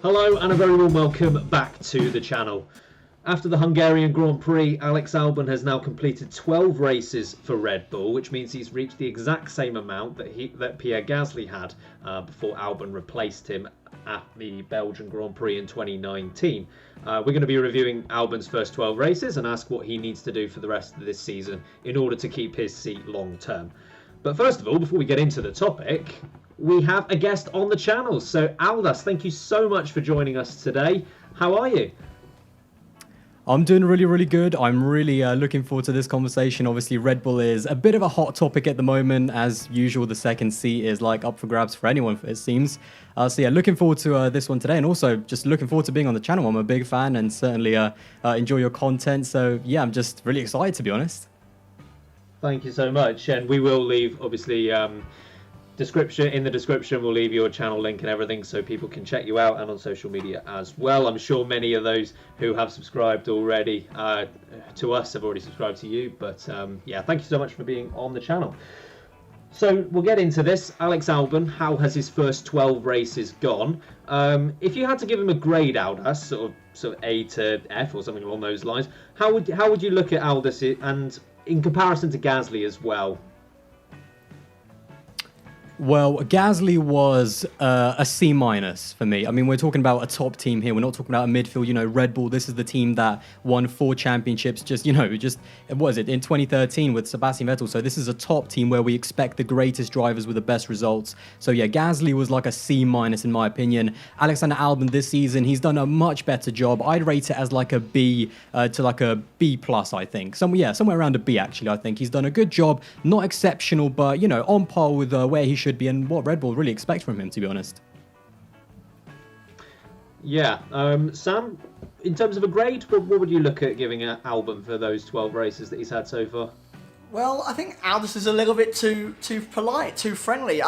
Hello and a very warm welcome back to the channel. After the Hungarian Grand Prix, Alex Albon has now completed 12 races for Red Bull, which means he's reached the exact same amount that Pierre Gasly had before Albon replaced him at the Belgian Grand Prix in 2019. We're going to be reviewing Albon's first 12 races and ask what he needs to do for the rest of this season in order to keep his seat long term. But first of all, before we get into the topic, we have a guest on the channel. So Aldas, thank you so much for joining us today. How are you? I'm doing really good. I'm really looking forward to this conversation. Obviously, Red Bull is a bit of a hot topic at the moment. As usual, the second seat is like up for grabs for anyone, it seems. So yeah, looking forward to this one today, and also just looking forward to being on the channel. I'm a big fan and certainly enjoy your content. So yeah, I'm just really excited, to be honest. Thank you so much. And we will leave, obviously, in the description we'll leave your channel link and everything so people can check you out, and on social media as well. I'm sure many of those who have subscribed already to us have already subscribed to you, but yeah, thank you so much for being on the channel. So we'll get into this. Alex Albon, how has his first 12 races gone? If you had to give him a grade, Aldas, sort of A to F or something along those lines, how would you look at Aldas and in comparison to Gasly as well? Well, Gasly was a C- for me. I mean, we're talking about a top team here. We're not talking about a midfield. You know, Red Bull, this is the team that won 4 championships what is it, in 2013 with Sebastian Vettel. So this is a top team where we expect the greatest drivers with the best results. So yeah, Gasly was like a C- in my opinion. Alexander Albon this season, he's done a much better job. I'd rate it as like a B to like a B+, I think. Somewhere around a B, actually, I think. He's done a good job. Not exceptional, but, you know, on par with where he should be and what Red Bull really expect from him, to be honest. Yeah, Sam, in terms of a grade, what would you look at giving Albon for those 12 races that he's had so far? Well, I think Aldas is a little bit too polite, too friendly.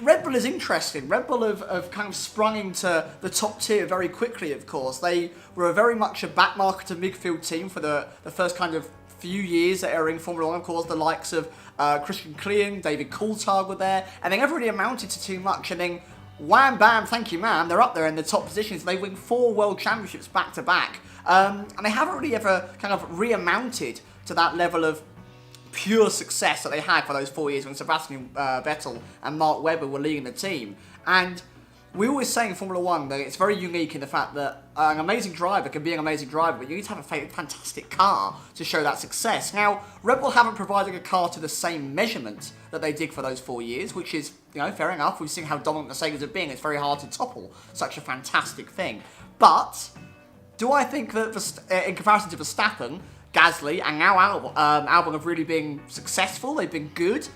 Red Bull is interesting. Red Bull have kind of sprung into the top tier very quickly, of course. They were very much a backmarker to midfield team for the first kind of few years that are in Formula 1, of course. The likes of Christian Klein, David Coulthard were there, and they never really amounted to too much. And then, wham, bam, thank you, ma'am, they're up there in the top positions. They win 4 world championships back to back, and they haven't really ever kind of re-amounted to that level of pure success that they had for those 4 years when Sebastian Vettel and Mark Webber were leading the team. And we always say in Formula 1 that it's very unique in the fact that an amazing driver can be an amazing driver, but you need to have a fantastic car to show that success. Now, Red Bull haven't provided a car to the same measurement that they did for those 4 years, which is, you know, fair enough. We've seen how dominant Mercedes have been. It's very hard to topple such a fantastic thing. But do I think that in comparison to Verstappen, Gasly, and now Albon have really been successful? They've been good.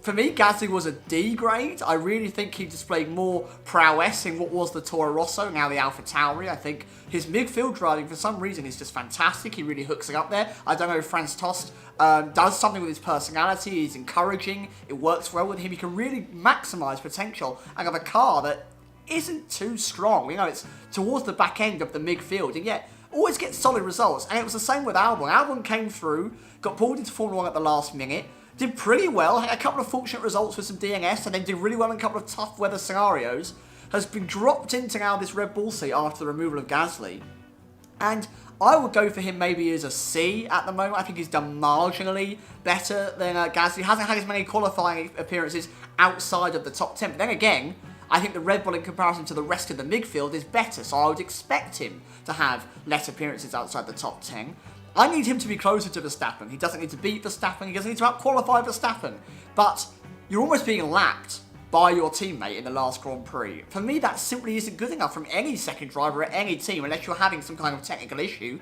For me, Gasly was a D grade. I really think he displayed more prowess in what was the Toro Rosso, now the Alpha Tauri. I think his midfield driving, for some reason, is just fantastic. He really hooks it up there. I don't know if Franz Tost does something with his personality. He's encouraging. It works well with him. He can really maximise potential and have a car that isn't too strong. You know, it's towards the back end of the midfield, and yet always gets solid results. And it was the same with Albon. Albon came through, got pulled into Formula 1 at the last minute, did pretty well, had a couple of fortunate results with some DNS, and then did really well in a couple of tough weather scenarios, has been dropped into now this Red Bull seat after the removal of Gasly. And I would go for him maybe as a C at the moment. I think he's done marginally better than Gasly. Hasn't had as many qualifying appearances outside of the top 10. But then again, I think the Red Bull in comparison to the rest of the midfield is better, so I would expect him to have less appearances outside the top 10. I need him to be closer to Verstappen. He doesn't need to beat Verstappen. He doesn't need to out-qualify Verstappen. But you're almost being lapped by your teammate in the last Grand Prix. For me, that simply isn't good enough from any second driver at any team unless you're having some kind of technical issue.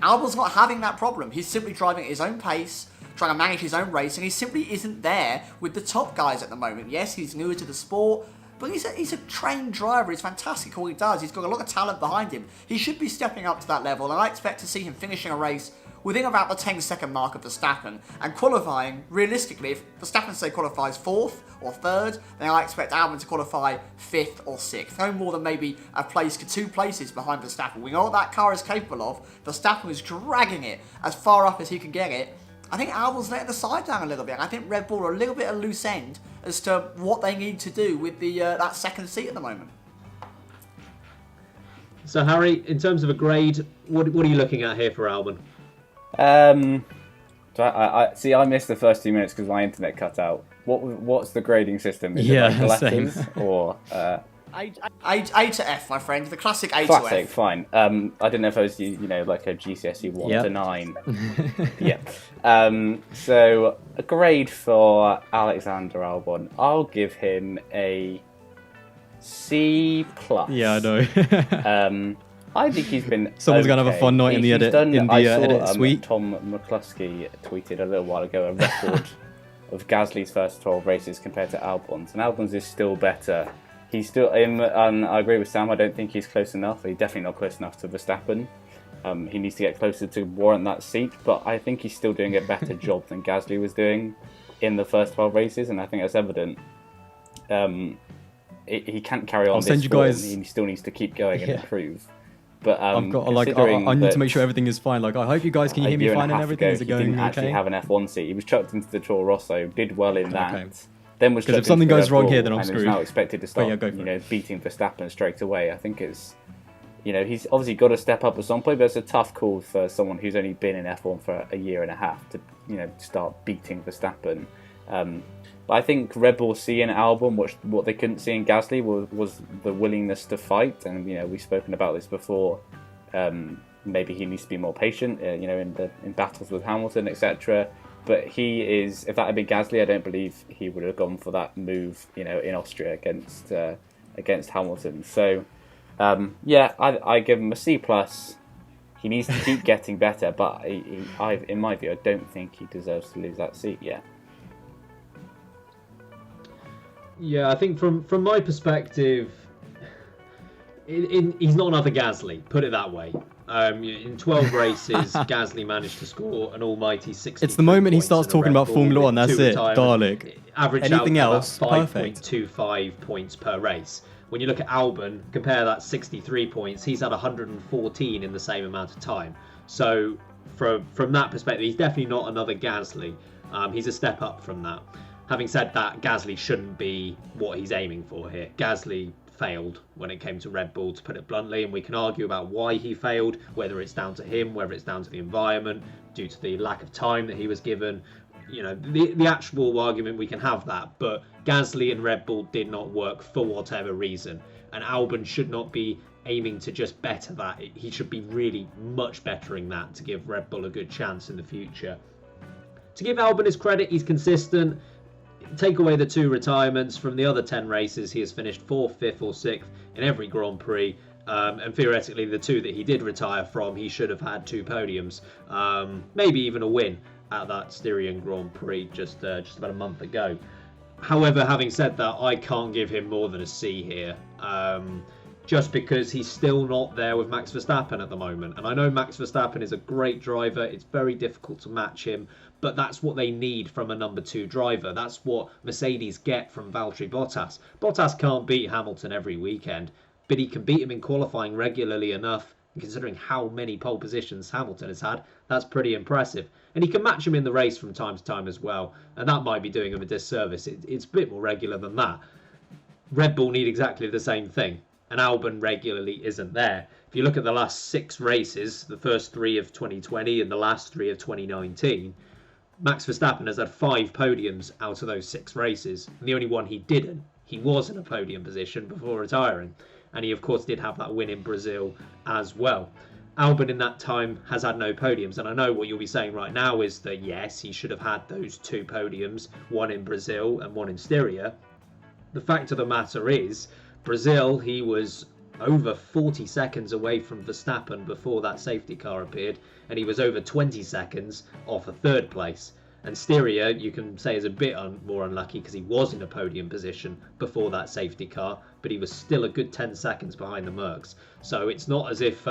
Albon's not having that problem. He's simply driving at his own pace, trying to manage his own race, and he simply isn't there with the top guys at the moment. Yes, he's newer to the sport, but he's a trained driver. He's fantastic at what he does. He's got a lot of talent behind him. He should be stepping up to that level, and I expect to see him finishing a race within about the 10-second mark of Verstappen, and qualifying, realistically, if Verstappen, say, qualifies 4th or 3rd, then I expect Albon to qualify 5th or 6th. No more than maybe a place to 2 places behind Verstappen. We know what that car is capable of. Verstappen is dragging it as far up as he can get it. I think Albon's letting the side down a little bit. I think Red Bull are a little bit at a loose end as to what they need to do with the that second seat at the moment. So Harry, in terms of a grade, what are you looking at here for Albon? I see. I missed the first 2 minutes because my internet cut out. What's the grading system? Is it like letters same. or A to F, my friend. The classic A classic? to F. Fine. I didn't know if it was like a GCSE 1 to 9. Yeah. So a grade for Alexander Albon. I'll give him a C plus. Yeah, I know. I think he's been. Someone's gonna have a fun night in the edit suite. Tom McCluskey tweeted a little while ago a record of Gasly's first 12 races compared to Albon's, and Albon's is still better. He's still. I agree with Sam. I don't think he's close enough. He's definitely not close enough to Verstappen. He needs to get closer to warrant that seat, but I think he's still doing a better job than Gasly was doing in the first 12 races, and I think that's evident. He can't carry on. He still needs to keep going and improve. But I've got I need to make sure everything is fine. Like, I hope you guys can hear me fine and everything. Is it going okay? He didn't actually have an F1 seat. He was chucked into the Toro Rosso, did well in that. Okay. Then was chucked if something into goes wrong here, then I'm and screwed. Is now expected to start, beating Verstappen straight away. I think it's, he's obviously got to step up at some point, but it's a tough call for someone who's only been in F1 for a year and a half to, start beating Verstappen. But I think Red Bull seeing Albon, what they couldn't see in Gasly was the willingness to fight, and we've spoken about this before. Maybe he needs to be more patient, in battles with Hamilton, etc. But he is. If that had been Gasly, I don't believe he would have gone for that move, in Austria against Hamilton. So, I give him a C plus. He needs to keep getting better, but in my view, I don't think he deserves to lose that seat yet. Yeah, I think from my perspective, he's not another Gasly, put it that way. In 12 races, Gasly managed to score an almighty 60. It's the moment he starts talking about Formula 1, that's it, darling. Average anything else, 5.25 points per race. When you look at Albon, compare that 63 points, he's had 114 in the same amount of time. So from that perspective, he's definitely not another Gasly. He's a step up from that. Having said that, Gasly shouldn't be what he's aiming for here. Gasly failed when it came to Red Bull, to put it bluntly, and we can argue about why he failed, whether it's down to him, whether it's down to the environment, due to the lack of time that he was given. The actual argument, we can have that, but Gasly and Red Bull did not work for whatever reason, and Albon should not be aiming to just better that. He should be really much bettering that to give Red Bull a good chance in the future. To give Albon his credit, he's consistent. Take away the 2 retirements, from the other 10 races, he has finished 4th, 5th or 6th in every Grand Prix. And theoretically, the 2 that he did retire from, he should have had 2 podiums. Maybe even a win at that Styrian Grand Prix just about a month ago. However, having said that, I can't give him more than a C here. Just because he's still not there with Max Verstappen at the moment. And I know Max Verstappen is a great driver. It's very difficult to match him. But that's what they need from a number 2 driver. That's what Mercedes get from Valtteri Bottas. Bottas can't beat Hamilton every weekend, but he can beat him in qualifying regularly enough. And considering how many pole positions Hamilton has had, that's pretty impressive. And he can match him in the race from time to time as well. And that might be doing him a disservice. It's a bit more regular than that. Red Bull need exactly the same thing. And Albon regularly isn't there. If you look at the last 6 races, the first 3 of 2020 and the last 3 of 2019, Max Verstappen has had 5 podiums out of those 6 races. And the only one he didn't, he was in a podium position before retiring. And he, of course, did have that win in Brazil as well. Albon in that time has had no podiums. And I know what you'll be saying right now is that, yes, he should have had those 2 podiums, one in Brazil and one in Styria. The fact of the matter is, Brazil, he was over 40 seconds away from Verstappen before that safety car appeared, and he was over 20 seconds off a 3rd place. And Styria, you can say, is a bit more unlucky because he was in a podium position before that safety car, but he was still a good 10 seconds behind the Mercs. So it's not as if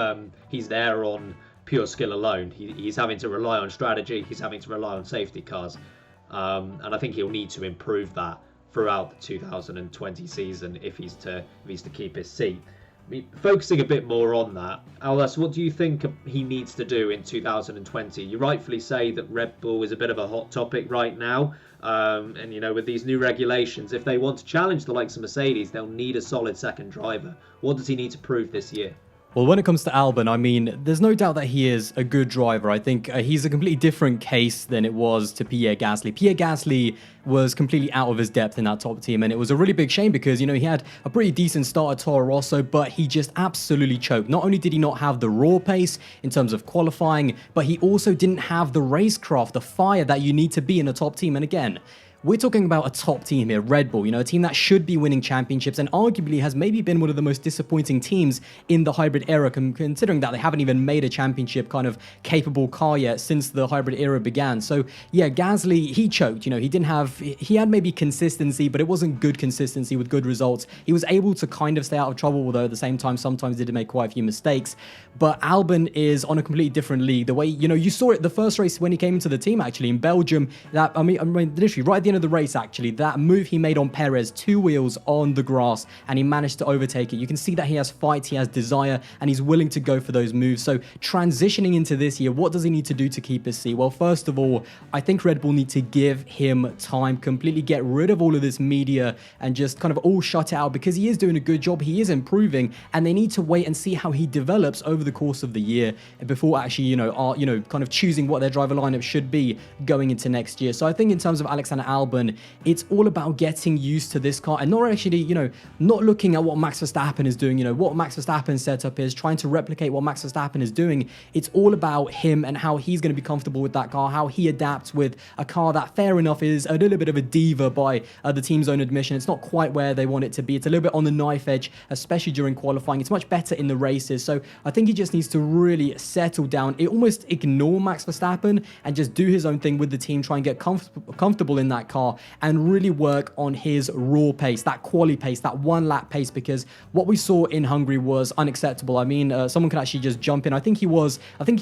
he's there on pure skill alone. He's having to rely on strategy, he's having to rely on safety cars, and I think he'll need to improve that throughout the 2020 season if he's to keep his seat. I mean, focusing a bit more on that, Aldas, what do you think he needs to do in 2020? You rightfully say that Red Bull is a bit of a hot topic right now, and with these new regulations, if they want to challenge the likes of Mercedes, they'll need a solid second driver. What does he need to prove this year? Well, when it comes to Albon, I mean, there's no doubt that he is a good driver. I think he's a completely different case than it was to Pierre Gasly. Pierre Gasly was completely out of his depth in that top team, and it was a really big shame because, you know, he had a pretty decent start at Toro Rosso, but he just absolutely choked. Not only did he not have the raw pace in terms of qualifying, but he also didn't have the racecraft, the fire that you need to be in a top team. And again, we're talking about a top team here, Red Bull, you know, a team that should be winning championships and arguably has maybe been one of the most disappointing teams in the hybrid era, considering that they haven't even made a championship kind of capable car yet since the hybrid era began. So yeah, Gasly, he choked, you know, he had maybe consistency, but it wasn't good consistency with good results. He was able to kind of stay out of trouble, although at the same time, sometimes he did make quite a few mistakes. But Albon is on a completely different league. The way, you know, you saw it the first race when he came into the team, actually, in Belgium, that, I mean, literally right at the end of the race, actually, that move he made on Perez, 2 wheels on the grass, and he managed to overtake it. You can see that he has fight, he has desire, and he's willing to go for those moves. So transitioning into this year, what does he need to do to keep his seat? Well, first of all, I think Red Bull need to give him time, completely get rid of all of this media and just kind of all shut it out, because he is doing a good job, he is improving, and they need to wait and see how he develops over the course of the year before actually, kind of choosing what their driver lineup should be going into next year. So I think in terms of Alexander Albon, it's all about getting used to this car and not actually, not looking at what Max Verstappen is doing, what Max Verstappen's setup is, trying to replicate what Max Verstappen is doing. It's all about him and how he's going to be comfortable with that car, how he adapts with a car that, fair enough, is a little bit of a diva by the team's own admission. It's not quite where they want it to be. It's a little bit on the knife edge, especially during qualifying. It's much better in the races. So I think he just needs to really settle down, almost ignore Max Verstappen and just do his own thing with the team, try and get comfortable in that car and really work on his raw pace, that quali pace, that 1 lap pace, because what we saw in Hungary was unacceptable. I mean, someone can actually just jump in. I think he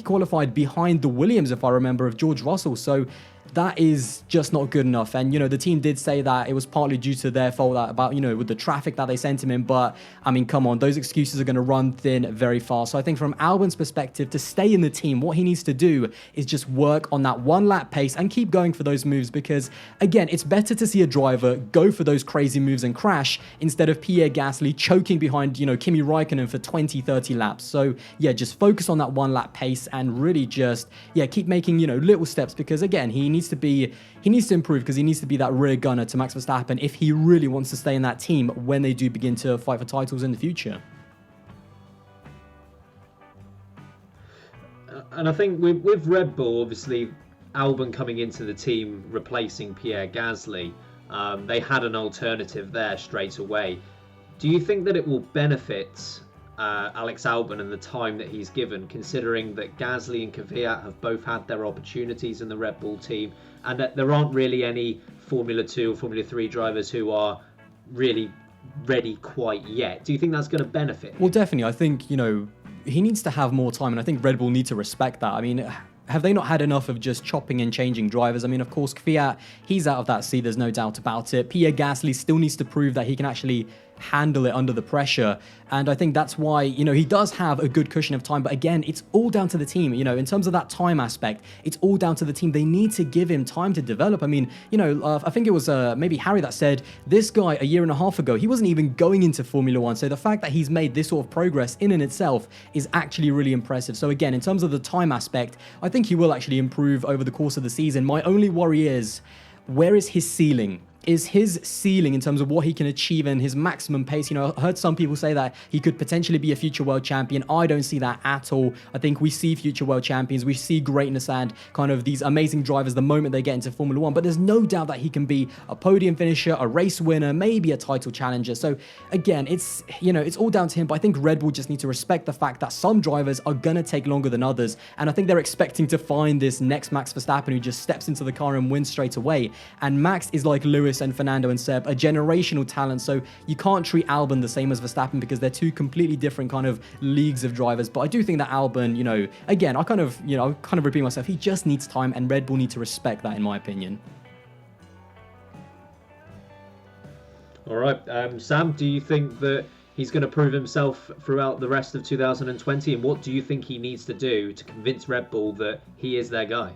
qualified behind the Williams, if I remember, of George Russell. So that is just not good enough. And, the team did say that it was partly due to their fault about, with the traffic that they sent him in. But, I mean, come on, those excuses are going to run thin very fast. So I think from Albon's perspective, to stay in the team, what he needs to do is just work on that 1 lap pace and keep going for those moves. Because, again, it's better to see a driver go for those crazy moves and crash instead of Pierre Gasly choking behind, Kimi Raikkonen for 20, 30 laps. So, yeah, just focus on that 1 lap pace and really just, keep making, little steps. Because, again, he needs to improve, because he needs to be that rear gunner to Max Verstappen if he really wants to stay in that team when they do begin to fight for titles in the future. And I think with Red Bull, obviously, Albon coming into the team, replacing Pierre Gasly, they had an alternative there straight away. Do you think that it will benefit Alex Albon and the time that he's given, considering that Gasly and Kvyat have both had their opportunities in the Red Bull team, and that there aren't really any Formula 2 or Formula 3 drivers who are really ready quite yet? Do you think that's going to benefit him? Well, definitely. I think, he needs to have more time, and I think Red Bull need to respect that. I mean, have they not had enough of just chopping and changing drivers? I mean, of course, Kvyat, he's out of that seat, there's no doubt about it. Pierre Gasly still needs to prove that he can actually handle it under the pressure. And I think that's why, he does have a good cushion of time. But again, it's all down to the team. In terms of that time aspect, it's all down to the team. They need to give him time to develop. I mean, I think it was maybe Harry that said, this guy a year and a half ago, he wasn't even going into Formula One. So the fact that he's made this sort of progress in and itself is actually really impressive. So again, in terms of the time aspect, I think he will actually improve over the course of the season. My only worry is, where is his ceiling? Is his ceiling in terms of what he can achieve and his maximum pace? I heard some people say that he could potentially be a future world champion. I don't see that at all. I think we see future world champions. We see greatness and kind of these amazing drivers the moment they get into Formula One. But there's no doubt that he can be a podium finisher, a race winner, maybe a title challenger. So again, it's all down to him. But I think Red Bull just need to respect the fact that some drivers are going to take longer than others. And I think they're expecting to find this next Max Verstappen who just steps into the car and wins straight away. And Max is like Lewis and Fernando and Seb, a generational talent. So you can't treat Albon the same as Verstappen, because they're two completely different kind of leagues of drivers. But I do think that Albon, again, I kind of repeat myself. He just needs time, and Red Bull need to respect that, in my opinion. All right, Sam, do you think that he's going to prove himself throughout the rest of 2020? And what do you think he needs to do to convince Red Bull that he is their guy?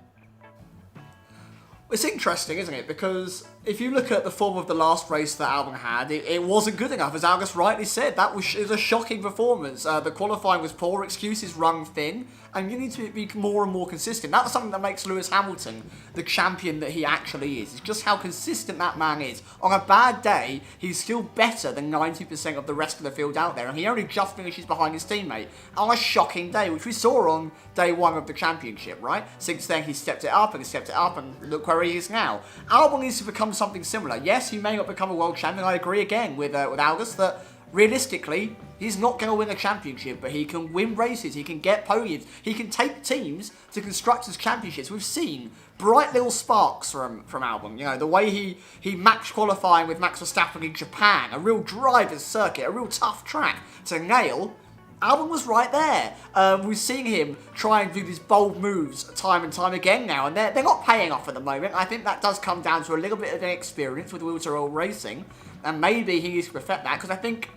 It's interesting, isn't it? Because if you look at the form of the last race that Albon had, it wasn't good enough. As Aldas rightly said, it was a shocking performance. The qualifying was poor, excuses rung thin, and you need to be more and more consistent. That's something that makes Lewis Hamilton the champion that he actually is. It's just how consistent that man is. On a bad day, he's still better than 90% of the rest of the field out there, and he only just finishes behind his teammate on a shocking day, which we saw on day one of the championship, right? Since then, he's stepped it up, and look where he is now. Albon needs to become something similar. Yes, he may not become a world champion. I agree again with Aldas that realistically, he's not going to win a championship, but he can win races, he can get podiums, he can take teams to Constructors' Championships. We've seen bright little sparks from Albon. You know, the way he matched qualifying with Max Verstappen in Japan, a real driver's circuit, a real tough track to nail. Albon was right there. We've seen him try and do these bold moves time and time again now, and they're not paying off at the moment. I think that does come down to a little bit of inexperience with wheel-to-roll racing, and maybe he needs to perfect that, because I think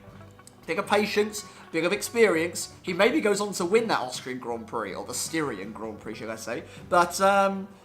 bit of patience, bit of experience, he maybe goes on to win that Austrian Grand Prix, or the Styrian Grand Prix, should I say, but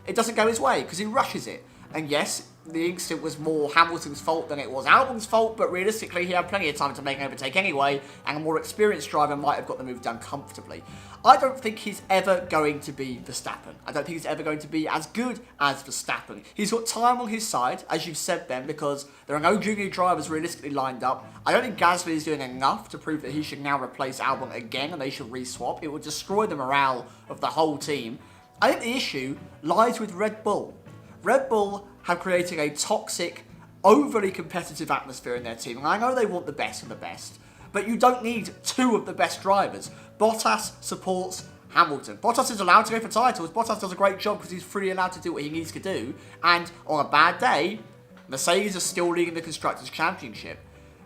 it doesn't go his way, because he rushes it. And yes, the incident was more Hamilton's fault than it was Albon's fault, but realistically he had plenty of time to make an overtake anyway, and a more experienced driver might have got the move done comfortably. I don't think he's ever going to be Verstappen. I don't think he's ever going to be as good as Verstappen. He's got time on his side, as you've said, Ben, because there are no junior drivers realistically lined up. I don't think Gasly is doing enough to prove that he should now replace Albon again and they should re-swap. It would destroy the morale of the whole team. I think the issue lies with Red Bull. Red Bull have created a toxic, overly competitive atmosphere in their team. And I know they want the best of the best, but you don't need two of the best drivers. Bottas supports Hamilton. Bottas is allowed to go for titles. Bottas does a great job because he's freely allowed to do what he needs to do. And on a bad day, Mercedes are still leading the Constructors' Championship.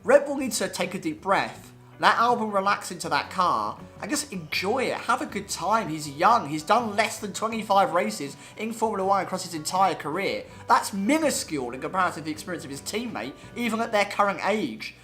Red Bull needs to take a deep breath, let Albon relax into that car and just enjoy it. Have a good time. He's young. He's done less than 25 races in Formula 1 across his entire career. That's minuscule in comparison to the experience of his teammate, even at their current age.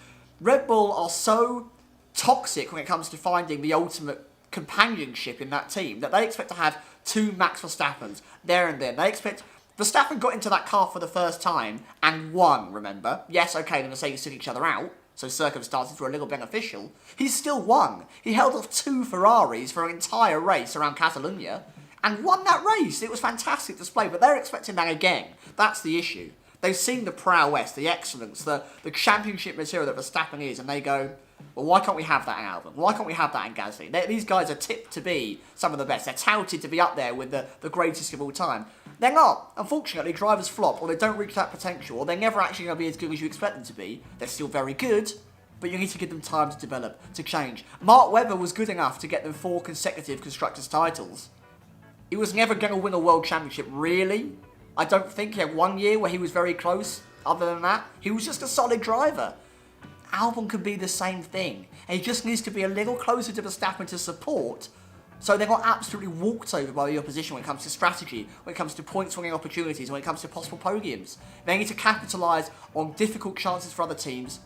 Red Bull are so toxic when it comes to finding the ultimate companionship in that team that they expect to have two Max Verstappens there and then. They expect... Verstappen got into that car for the first time and won, remember? Yes, okay, the Mercedes took each other out, so circumstances were a little beneficial. He still won. He held off two Ferraris for an entire race around Catalonia and won that race. It was fantastic display, but they're expecting that again. That's the issue. They've seen the prowess, the excellence, the championship material that Verstappen is, and they go, well, why can't we have that in Albon? Why can't we have that in Gasly? These guys are tipped to be some of the best. They're touted to be up there with the greatest of all time. They're not. Unfortunately, drivers flop, or they don't reach that potential, or they're never actually going to be as good as you expect them to be. They're still very good, but you need to give them time to develop, to change. Mark Webber was good enough to get them 4 consecutive Constructors' titles. He was never going to win a World Championship, really. I don't think he had 1 year where he was very close. Other than that, he was just a solid driver. Albon can be the same thing, and he just needs to be a little closer to Verstappen to support, so they're not absolutely walked over by the opposition when it comes to strategy, when it comes to point-swinging opportunities, when it comes to possible podiums. They need to capitalise on difficult chances for other teams,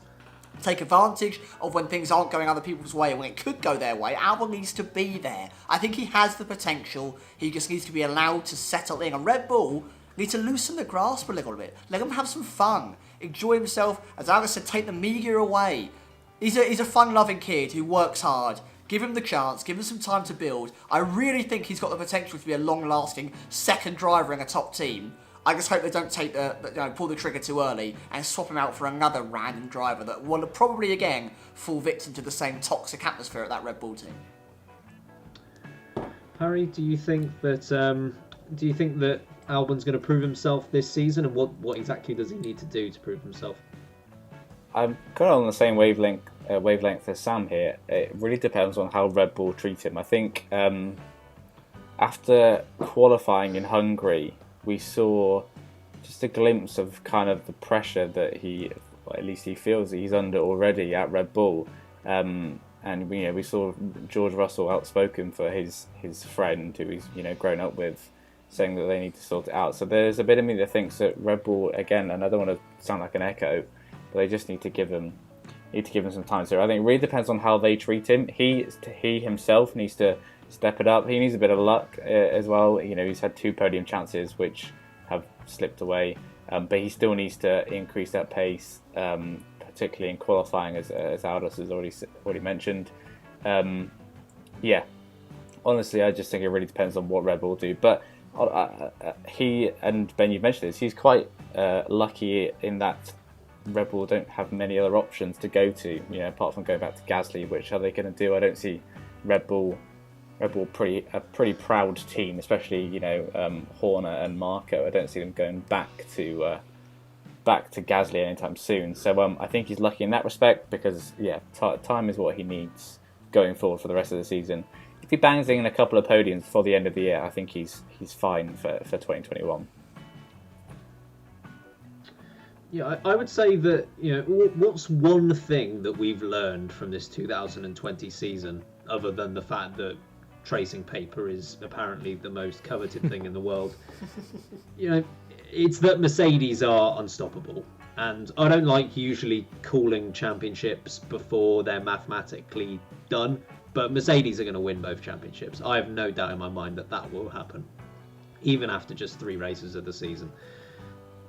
take advantage of when things aren't going other people's way, and when it could go their way. Albon needs to be there. I think he has the potential, he just needs to be allowed to settle in, and Red Bull need to loosen the grasp a little bit. Let him have some fun. Enjoy himself. As Alex said, take the media away. He's a fun-loving kid who works hard. Give him the chance. Give him some time to build. I really think he's got the potential to be a long-lasting second driver in a top team. I just hope they don't pull the trigger too early and swap him out for another random driver that will probably, again, fall victim to the same toxic atmosphere at that Red Bull team. Harry, do you think that Albon's going to prove himself this season, and what exactly does he need to do to prove himself? I'm kind of on the same wavelength as Sam here. It really depends on how Red Bull treat him. I think after qualifying in Hungary, we saw just a glimpse of kind of the pressure that at least he feels that he's under already at Red Bull. And we saw George Russell outspoken for his friend who he's grown up with, saying that they need to sort it out. So there's a bit of me that thinks that Red Bull, again, and I don't want to sound like an echo, but they just need to give him some time. So I think it really depends on how they treat him. He himself needs to step it up. He needs a bit of luck as well. He's had 2 podium chances which have slipped away. but he still needs to increase that pace, particularly in qualifying, as Aldas has already mentioned. Yeah, honestly, I just think it really depends on what Red Bull do. But he, and Ben, you've mentioned this, he's quite lucky in that Red Bull don't have many other options to go to, apart from going back to Gasly. Which are they going to do? I don't see Red Bull a pretty proud team, especially Horner and Marco. I don't see them going back to Gasly anytime soon. So I think he's lucky in that respect, because time is what he needs going forward for the rest of the season. If he bangs in a couple of podiums before the end of the year, I think he's fine for 2021. Yeah, I would say that, what's one thing that we've learned from this 2020 season, other than the fact that tracing paper is apparently the most coveted thing in the world? It's that Mercedes are unstoppable. And I don't like usually calling championships before they're mathematically done, but Mercedes are going to win both championships. I have no doubt in my mind that will happen, even after just 3 races of the season.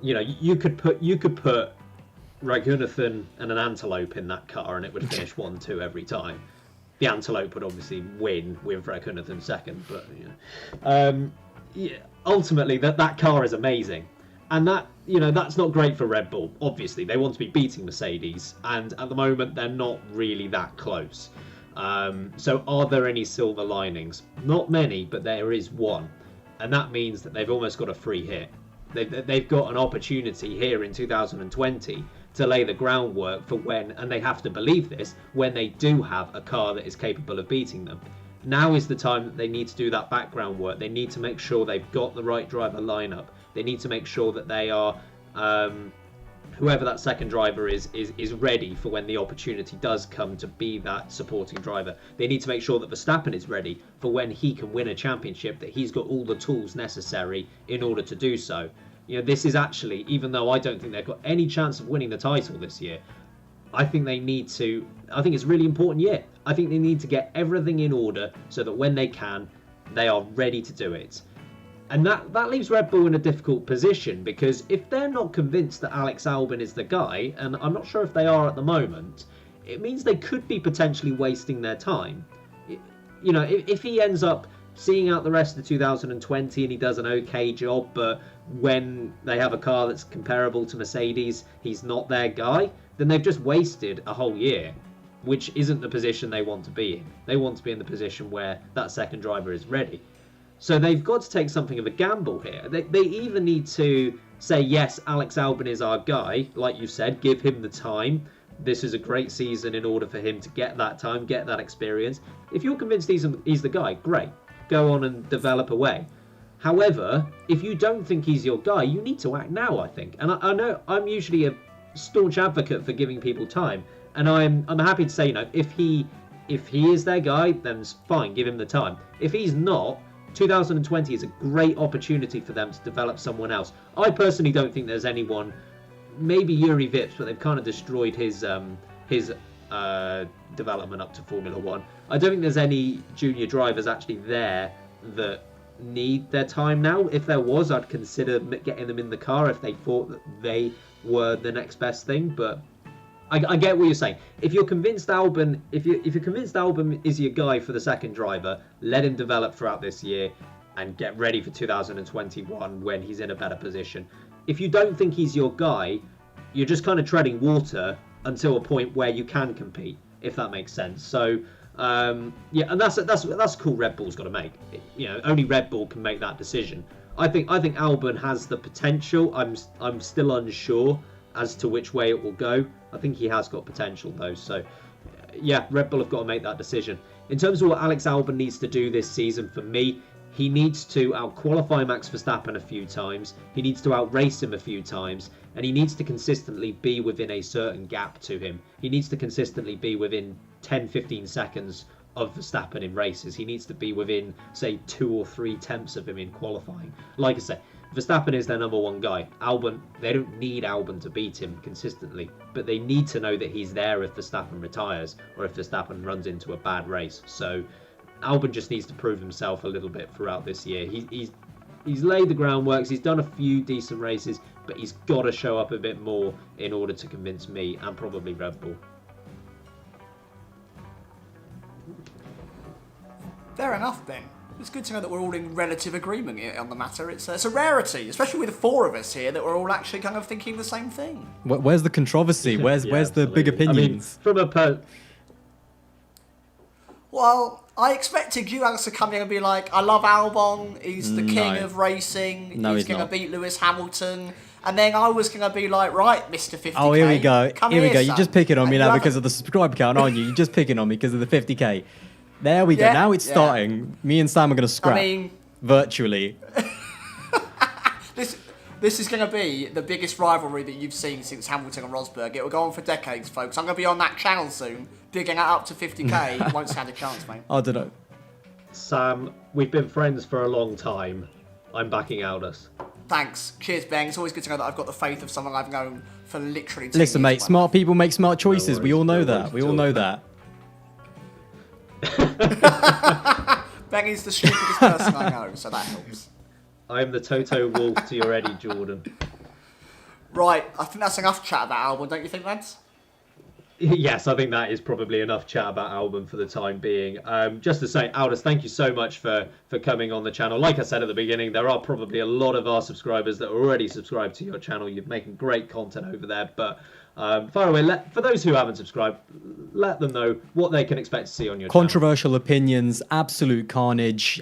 You could put Raikkonen and an Antelope in that car, and it would finish 1-2 every time. The Antelope would obviously win with Raikkonen second, but ultimately that car is amazing, and that's not great for Red Bull. Obviously, they want to be beating Mercedes, and at the moment they're not really that close. So are there any silver linings? Not many, but there is one, and that means that they've almost got a free hit. They've got an opportunity here in 2020 to lay the groundwork for when, and they have to believe this, when they do have a car that is capable of beating them. Now is the time that they need to do that background work. They need to make sure they've got the right driver lineup. They need to make sure that they are, whoever that second driver is ready for when the opportunity does come to be that supporting driver. They need to make sure that Verstappen is ready for when he can win a championship, that he's got all the tools necessary in order to do so. This is actually, even though I don't think they've got any chance of winning the title this year, I think it's a really important year. I think they need to get everything in order so that when they can, they are ready to do it. And that leaves Red Bull in a difficult position, because if they're not convinced that Alex Albon is the guy, and I'm not sure if they are at the moment, it means they could be potentially wasting their time. If he ends up seeing out the rest of 2020 and he does an okay job, but when they have a car that's comparable to Mercedes, he's not their guy, then they've just wasted a whole year, which isn't the position they want to be in. They want to be in the position where that second driver is ready. So they've got to take something of a gamble here. They either need to say, yes, Alex Albon is our guy, like you said, give him the time. This is a great season in order for him to get that time, get that experience. If you're convinced he's the guy, great. Go on and develop away. However, if you don't think he's your guy, you need to act now, I think. And I know I'm usually a staunch advocate for giving people time. And I'm happy to say, if he is their guy, then fine, give him the time. If he's not, 2020 is a great opportunity for them to develop someone else. I personally don't think there's anyone, maybe Yuri Vips, but they've kind of destroyed his development up to Formula 1. I don't think there's any junior drivers actually there that need their time now. If there was, I'd consider getting them in the car if they thought that they were the next best thing. But I get what you're saying. If you're convinced Albon, if you're convinced Albon is your guy for the second driver, let him develop throughout this year and get ready for 2021 when he's in a better position. If you don't think he's your guy, you're just kind of treading water until a point where you can compete, if that makes sense. So and that's a call Red Bull's got to make. Only Red Bull can make that decision. I think Albon has the potential. I'm still unsure as to which way it will go. I think he has got potential though. So Red Bull have got to make that decision. In terms of what Alex Albon needs to do this season, for me, he needs to out-qualify Max Verstappen a few times. He needs to out-race him a few times. And he needs to consistently be within a certain gap to him. He needs to consistently be within 10-15 seconds of Verstappen in races. He needs to be within, say, 2 or 3 tenths of him in qualifying. Like I said, Verstappen is their number one guy. Albon, they don't need Albon to beat him consistently, but they need to know that he's there if Verstappen retires or if Verstappen runs into a bad race. So Albon just needs to prove himself a little bit throughout this year. he's laid the groundwork. He's done a few decent races, but he's got to show up a bit more in order to convince me and probably Red Bull. Fair enough, Ben. It's good to know that we're all in relative agreement on the matter. It's a rarity, especially with the four of us here, that we're all actually kind of thinking the same thing. Where's the controversy? Where's the big opinions? I mean, from a Well, I expected you, Alex, to come in and be like, I love Albon, he's the king of racing, No, he's going to beat Lewis Hamilton. And then I was going to be like, right, Mr. 50K. Oh, here we go. Here we go. You're just picking on me now because of of the subscriber count, aren't you? You're just picking on me because of the 50K. There we go. Yeah, Now it's starting. Me and Sam are going to scrap. I mean, virtually. This is going to be the biggest rivalry that you've seen since Hamilton and Rosberg. It will go on for decades, folks. I'm going to be on that channel soon, digging it up to 50K. You won't stand a chance, mate. I don't know. Sam, we've been friends for a long time. I'm backing Aldas. Thanks. Cheers, Ben. It's always good to know that I've got the faith of someone I've known for literally 10 Listen, years, mate, smart people make smart choices. No We all know worries, that. We all know that. Ben is the stupidest person I know, so that helps. I'm the Toto Wolff to your Eddie Jordan. Right, I think that's enough chat about Albon, don't you think, lads? Yes, I think that is probably enough chat about Albon for the time being. Just to say, Aldas, thank you so much for coming on the channel. Like I said at the beginning, there are probably a lot of our subscribers that are already subscribed to your channel. You're making great content over there. But far away, for those who haven't subscribed, let them know what they can expect to see on your channel. Controversial opinions, absolute carnage.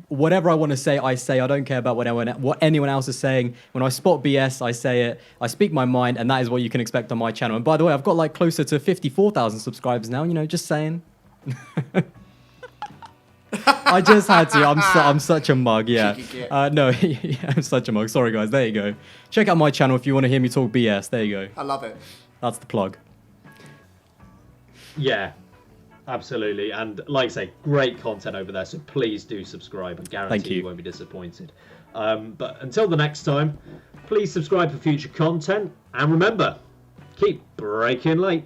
Whatever I want to say, I say. I don't care about what anyone else is saying. When I spot BS, I say it. I speak my mind, and that is what you can expect on my channel. And by the way, I've got like closer to 54,000 subscribers now. Just saying. I just had to. I'm such a mug. Yeah. No, yeah, I'm such a mug. Sorry, guys. There you go. Check out my channel if you want to hear me talk BS. There you go. I love it. That's the plug. Yeah. Absolutely, and like I say, great content over there, so please do subscribe. I guarantee you won't be disappointed. But until the next time, please subscribe for future content, and remember, keep breaking late.